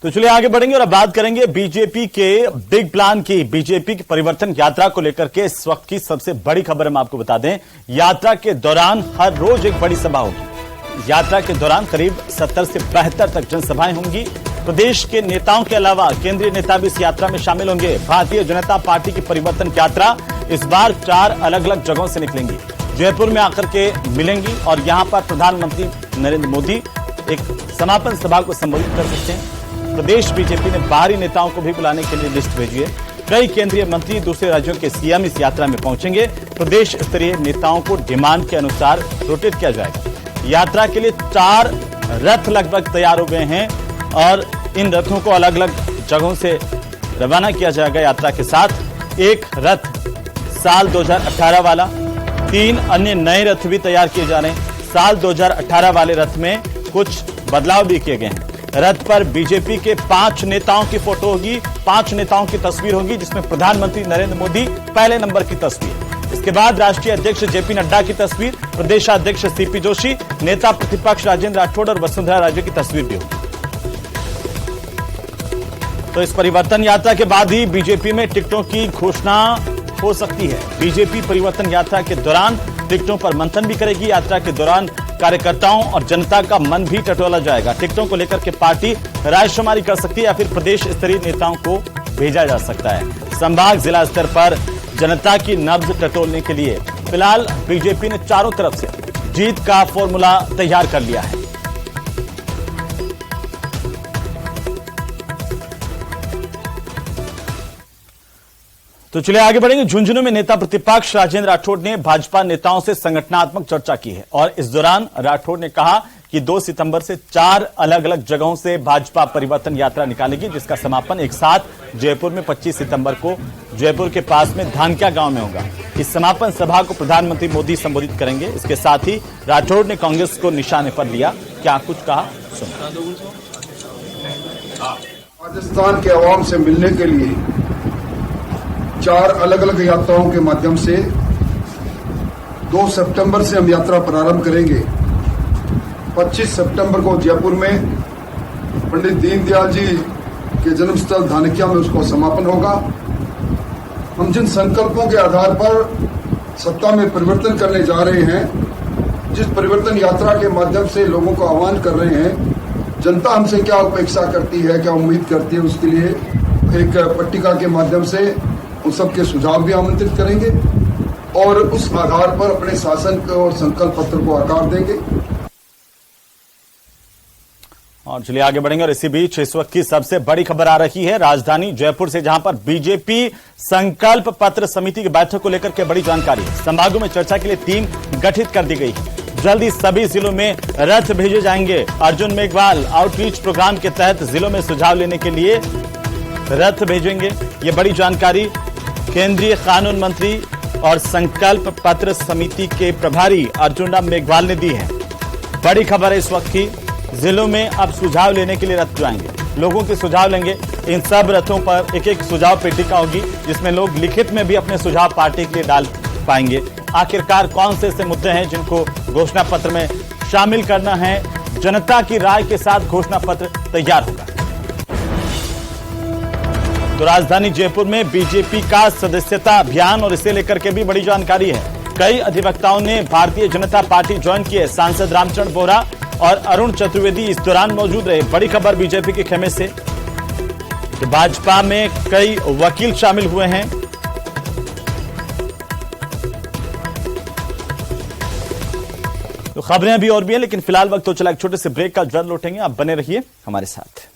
तो चलिए आगे बढ़ेंगे और अब बात करेंगे बीजेपी के बिग प्लान की। बीजेपी की परिवर्तन यात्रा को लेकर के इस वक्त की सबसे बड़ी खबर हम आपको बता दें। यात्रा के दौरान हर रोज एक बड़ी सभा होगी। यात्रा के दौरान करीब 70 से 72 तक जनसभाएं होंगी। प्रदेश के नेताओं के अलावा केंद्रीय नेता भी इस यात्रा में शामिल होंगे। भारतीय जनता पार्टी की परिवर्तन यात्रा इस बार 4 अलग अलग जगहों से निकलेंगी। जयपुर में आकर के मिलेंगी और यहां पर प्रधानमंत्री नरेंद्र मोदी एक समापन सभा को संबोधित कर सकते हैं। प्रदेश बीजेपी ने बाहरी नेताओं को भी बुलाने के लिए लिस्ट भेजी है। कई केंद्रीय मंत्री दूसरे राज्यों के सीएम इस यात्रा में पहुंचेंगे। प्रदेश स्तरीय नेताओं को डिमांड के अनुसार रोटेट किया जाएगा। यात्रा के लिए 4 रथ लगभग तैयार हो गए हैं और इन रथों को अलग अलग जगहों से रवाना किया जाएगा। यात्रा के साथ एक रथ साल 2018 वाला, 3 अन्य नए रथ भी तैयार किए जा रहे हैं। साल 2018 वाले रथ में कुछ बदलाव भी किए गए हैं। रथ पर बीजेपी के 5 नेताओं की फोटो होगी, 5 नेताओं की तस्वीर होगी, जिसमें प्रधानमंत्री नरेंद्र मोदी पहले नंबर की तस्वीर। इसके बाद राष्ट्रीय अध्यक्ष जेपी नड्डा की तस्वीर, प्रदेशाध्यक्ष सीपी जोशी, नेता प्रतिपक्ष राजेंद्र राठौड़ और वसुंधरा राजे की तस्वीर भी होगी। तो इस परिवर्तन यात्रा के बाद ही बीजेपी में टिकटों की घोषणा हो सकती है। बीजेपी परिवर्तन यात्रा के दौरान टिकटों पर मंथन भी करेगी। यात्रा के दौरान कार्यकर्ताओं और जनता का मन भी टटोला जाएगा। टिकटों को लेकर के पार्टी रायशुमारी कर सकती है या फिर प्रदेश स्तरीय नेताओं को भेजा जा सकता है। संभाग जिला स्तर पर जनता की नब्ज टटोलने के लिए फिलहाल बीजेपी ने चारों तरफ से जीत का फॉर्मूला तैयार कर लिया है। तो चलिए आगे बढ़ेंगे। झुंझुनू में नेता प्रतिपक्ष राजेंद्र राठौड़ ने भाजपा नेताओं से संगठनात्मक चर्चा की है और इस दौरान राठौड़ ने कहा कि 2 सितंबर से 4 अलग अलग जगहों से भाजपा परिवर्तन यात्रा निकालेगी, जिसका समापन एक साथ जयपुर में 25 सितंबर को जयपुर के पास में धानक्या गांव में होगा। इस समापन सभा को प्रधानमंत्री मोदी संबोधित करेंगे। इसके साथ ही राठौड़ ने कांग्रेस को निशाने पर लिया। क्या कुछ कहा, सुनो। राजस्थान के अवाम से मिलने के लिए 4 अलग अलग यात्राओं के माध्यम से 2 सितंबर से हम यात्रा प्रारंभ करेंगे। 25 सितंबर को जयपुर में पंडित दीनदयाल जी के जन्मस्थल धानक्या में उसको समापन होगा। हम जिन संकल्पों के आधार पर सत्ता में परिवर्तन करने जा रहे हैं, जिस परिवर्तन यात्रा के माध्यम से लोगों को आह्वान कर रहे हैं, जनता हमसे क्या अपेक्षा करती है, क्या उम्मीद करती है, उसके लिए एक पट्टिका के माध्यम से उन सबके सुझाव भी आमंत्रित करेंगे और उस आधार पर अपने शासन और संकल्प पत्र को आकार देंगे। और चलिए आगे बढ़ेंगे और इसी बीच इस वक्त की सबसे बड़ी खबर आ रही है राजधानी जयपुर से, जहां पर बीजेपी संकल्प पत्र समिति की बैठक को लेकर के बड़ी जानकारी है। संभागों में चर्चा के लिए टीम गठित कर दी गई है। जल्दी सभी जिलों में रथ भेजे जाएंगे। अर्जुन मेघवाल आउटरीच प्रोग्राम के तहत जिलों में सुझाव लेने के लिए रथ भेजेंगे। ये बड़ी जानकारी केंद्रीय कानून मंत्री और संकल्प पत्र समिति के प्रभारी अर्जुन राम मेघवाल ने दी है। बड़ी खबर है इस वक्त की। जिलों में अब सुझाव लेने के लिए रथ जाएंगे, लोगों के सुझाव लेंगे। इन सब रथों पर एक एक सुझाव पेटिका होगी, जिसमें लोग लिखित में भी अपने सुझाव पार्टी के लिए डाल पाएंगे। आखिरकार कौन से ऐसे मुद्दे हैं जिनको घोषणा पत्र में शामिल करना है, जनता की राय के साथ घोषणा पत्र तैयार होगा। तो राजधानी जयपुर में बीजेपी का सदस्यता अभियान और इसे लेकर के भी बड़ी जानकारी है। कई अधिवक्ताओं ने भारतीय जनता पार्टी ज्वाइन की है। सांसद रामचंद्र बोहरा और अरुण चतुर्वेदी इस दौरान मौजूद रहे। बड़ी खबर बीजेपी के खेमे से, तो भाजपा में कई वकील शामिल हुए हैं। तो खबरें अभी और भी हैं, लेकिन फिलहाल वक्त तो चला एक छोटे से ब्रेक का। जल्द लौटेंगे, आप बने रहिए हमारे साथ।